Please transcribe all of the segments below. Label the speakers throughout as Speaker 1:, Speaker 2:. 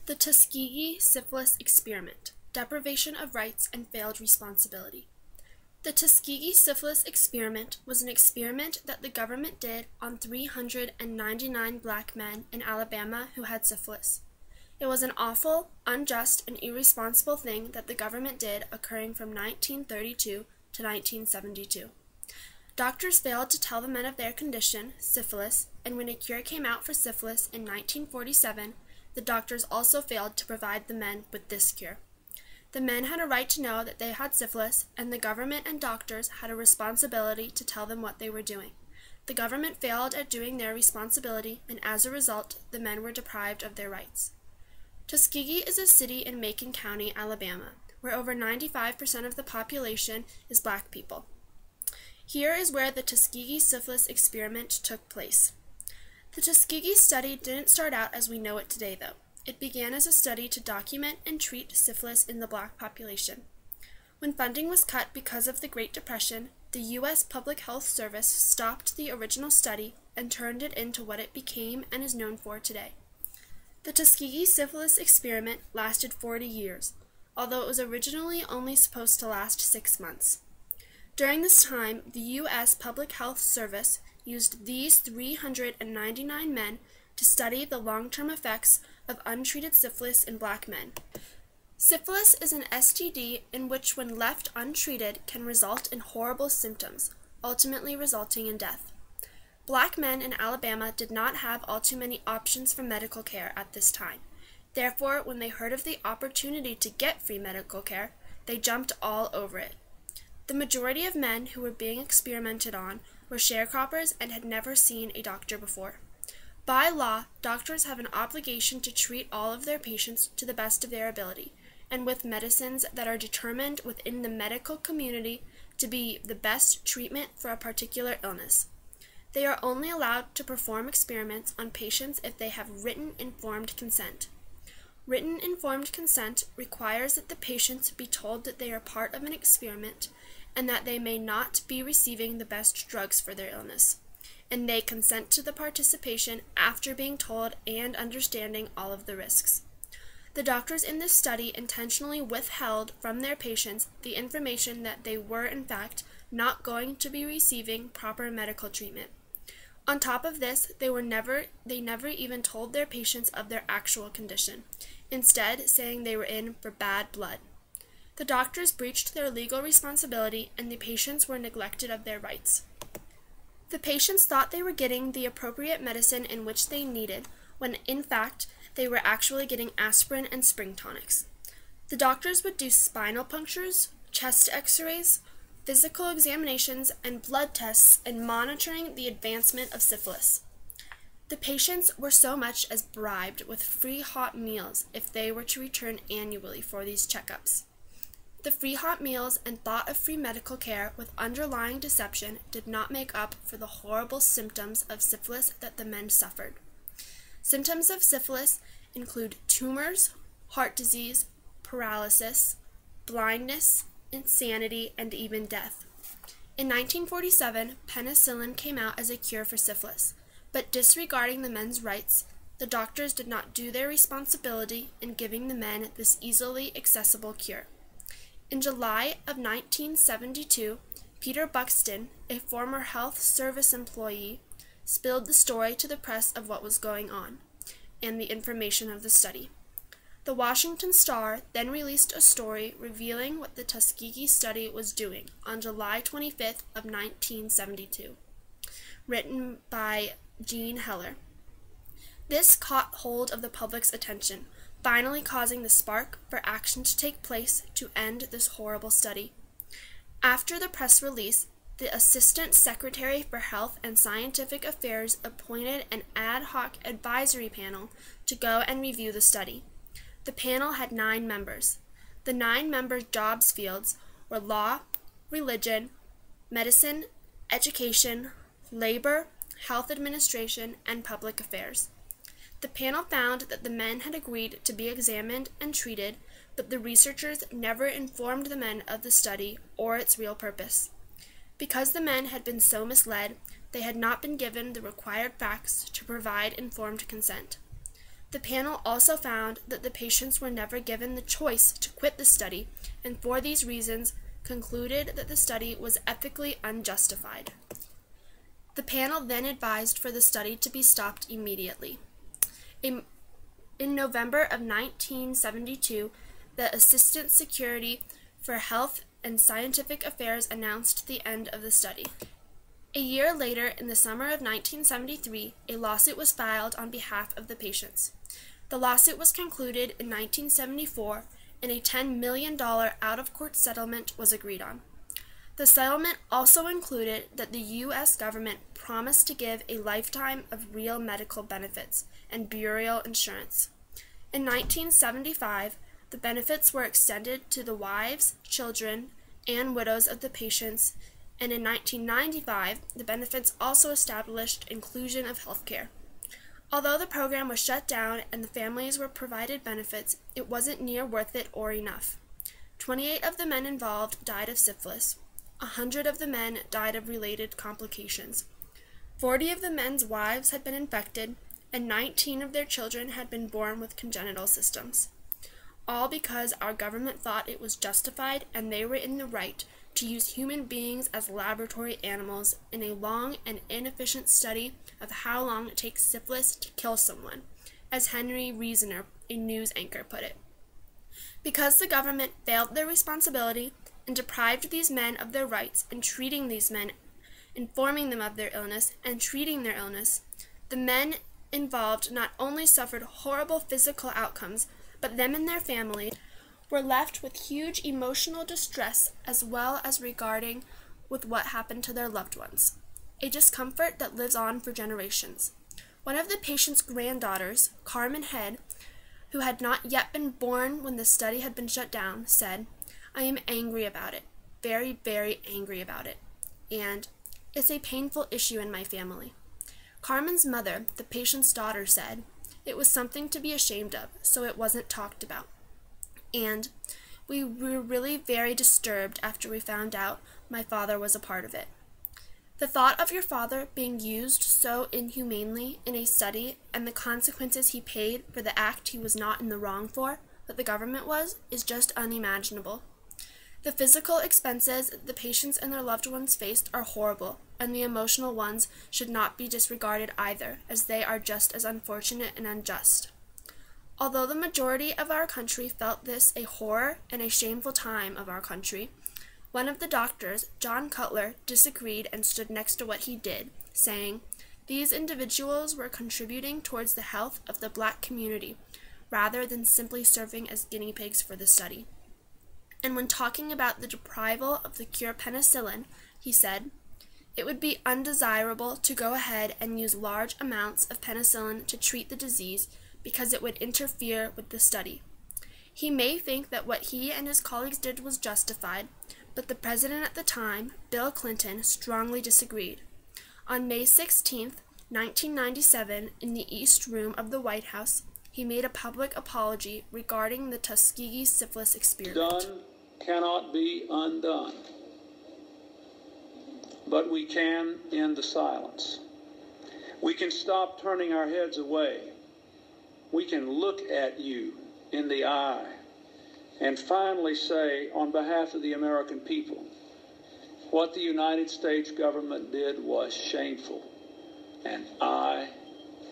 Speaker 1: The Tuskegee Syphilis Experiment, Deprivation of Rights and Failed Responsibility. The Tuskegee Syphilis Experiment was an experiment that the government did on 399 black men in Alabama who had syphilis. It was an awful, unjust, and irresponsible thing that the government did occurring from 1932 to 1972. Doctors failed to tell the men of their condition, syphilis, and when a cure came out for syphilis in 1947, the doctors also failed to provide the men with this cure. The men had a right to know that they had syphilis, and the government and doctors had a responsibility to tell them what they were doing. The government failed at doing their responsibility, and as a result, the men were deprived of their rights. Tuskegee is a city in Macon County, Alabama, where over 95% of the population is black people. Here is where the Tuskegee Syphilis Experiment took place. The Tuskegee study didn't start out as we know it today, though. It began as a study to document and treat syphilis in the black population. When funding was cut because of the Great Depression, the U.S. Public Health Service stopped the original study and turned it into what it became and is known for today. The Tuskegee Syphilis Experiment lasted 40 years, although it was originally only supposed to last 6 months. During this time, the U.S. Public Health Service used these 399 men to study the long-term effects of untreated syphilis in black men. Syphilis is an STD in which, when left untreated, can result in horrible symptoms, ultimately resulting in death. Black men in Alabama did not have all too many options for medical care at this time. Therefore, when they heard of the opportunity to get free medical care, they jumped all over it. The majority of men who were being experimented on were sharecroppers and had never seen a doctor before. By law, doctors have an obligation to treat all of their patients to the best of their ability, and with medicines that are determined within the medical community to be the best treatment for a particular illness. They are only allowed to perform experiments on patients if they have written informed consent. Written informed consent requires that the patients be told that they are part of an experiment and that they may not be receiving the best drugs for their illness, and they consent to the participation after being told and understanding all of the risks. The doctors in this study intentionally withheld from their patients the information that they were in fact not going to be receiving proper medical treatment. On top of this, they never even told their patients of their actual condition, instead saying they were in for bad blood. The doctors breached their legal responsibility, and the patients were neglected of their rights. The patients thought they were getting the appropriate medicine in which they needed, when in fact they were actually getting aspirin and spring tonics. The doctors would do spinal punctures, chest x-rays, physical examinations, and blood tests in monitoring the advancement of syphilis. The patients were so much as bribed with free hot meals if they were to return annually for these checkups. The free hot meals and thought of free medical care with underlying deception did not make up for the horrible symptoms of syphilis that the men suffered. Symptoms of syphilis include tumors, heart disease, paralysis, blindness, insanity, and even death. In 1947, penicillin came out as a cure for syphilis, but disregarding the men's rights, the doctors did not do their responsibility in giving the men this easily accessible cure. In July of 1972, Peter Buxton, a former health service employee, spilled the story to the press of what was going on and the information of the study. The Washington Star then released a story revealing what the Tuskegee study was doing on July 25th of 1972, written by Jean Heller. This caught hold of the public's attention, finally causing the spark for action to take place to end this horrible study. After the press release, the Assistant Secretary for Health and Scientific Affairs appointed an ad hoc advisory panel to go and review the study. The panel had 9 members. The 9 members' jobs fields were law, religion, medicine, education, labor, health administration, and public affairs. The panel found that the men had agreed to be examined and treated, but the researchers never informed the men of the study or its real purpose. Because the men had been so misled, they had not been given the required facts to provide informed consent. The panel also found that the patients were never given the choice to quit the study, and for these reasons concluded that the study was ethically unjustified. The panel then advised for the study to be stopped immediately. In November of 1972, the Assistant Secretary for Health and Scientific Affairs announced the end of the study. A year later, in the summer of 1973, a lawsuit was filed on behalf of the patients. The lawsuit was concluded in 1974, and a $10 million out-of-court settlement was agreed on. The settlement also included that the U.S. government promised to give a lifetime of real medical benefits and burial insurance. In 1975, the benefits were extended to the wives, children, and widows of the patients, and in 1995, the benefits also established inclusion of health care. Although the program was shut down and the families were provided benefits, it wasn't near worth it or enough. 28 of the men involved died of syphilis. 100 of the men died of related complications. 40 of the men's wives had been infected, and 19 of their children had been born with congenital systems. All because our government thought it was justified and they were in the right to use human beings as laboratory animals in a long and inefficient study of how long it takes syphilis to kill someone, as Henry Reasoner, a news anchor, put it. Because the government failed their responsibility and deprived these men of their rights in treating these men, informing them of their illness, and treating their illness, the men involved not only suffered horrible physical outcomes, but them and their families were left with huge emotional distress as well as regarding with what happened to their loved ones, a discomfort that lives on for generations. One of the patient's granddaughters, Carmen Head, who had not yet been born when the study had been shut down, said, "I am angry about it, very, very angry about it, and it's a painful issue in my family." Carmen's mother, the patient's daughter, said, "It was something to be ashamed of, so it wasn't talked about. And we were really very disturbed after we found out my father was a part of it." The thought of your father being used so inhumanely in a study and the consequences he paid for the act he was not in the wrong for, but the government was, is just unimaginable. The physical expenses the patients and their loved ones faced are horrible, and the emotional ones should not be disregarded either, as they are just as unfortunate and unjust. Although the majority of our country felt this a horror and a shameful time of our country, one of the doctors, John Cutler, disagreed and stood next to what he did, saying, "These individuals were contributing towards the health of the black community, rather than simply serving as guinea pigs for the study." And when talking about the deprival of the cure penicillin, he said, "It would be undesirable to go ahead and use large amounts of penicillin to treat the disease because it would interfere with the study." He may think that what he and his colleagues did was justified, but the president at the time, Bill Clinton, strongly disagreed. On May 16, 1997, in the East Room of the White House, he made a public apology regarding the Tuskegee syphilis experiment.
Speaker 2: Done cannot be undone, but we can end the silence. We can stop turning our heads away. We can look at you in the eye and finally say, on behalf of the American people, what the United States government did was shameful, and I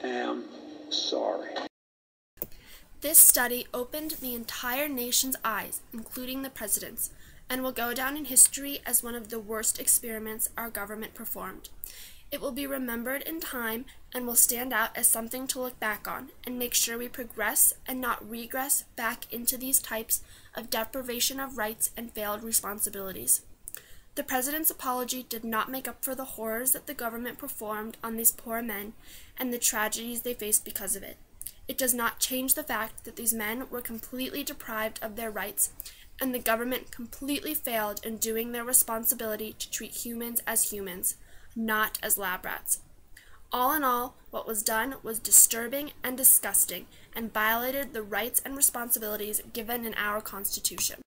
Speaker 2: am sorry.
Speaker 1: This study opened the entire nation's eyes, including the president's, and will go down in history as one of the worst experiments our government performed. It will be remembered in time and will stand out as something to look back on and make sure we progress and not regress back into these types of deprivation of rights and failed responsibilities. The president's apology did not make up for the horrors that the government performed on these poor men and the tragedies they faced because of it. It does not change the fact that these men were completely deprived of their rights, and the government completely failed in doing their responsibility to treat humans as humans, not as lab rats. All in all, what was done was disturbing and disgusting, and violated the rights and responsibilities given in our Constitution.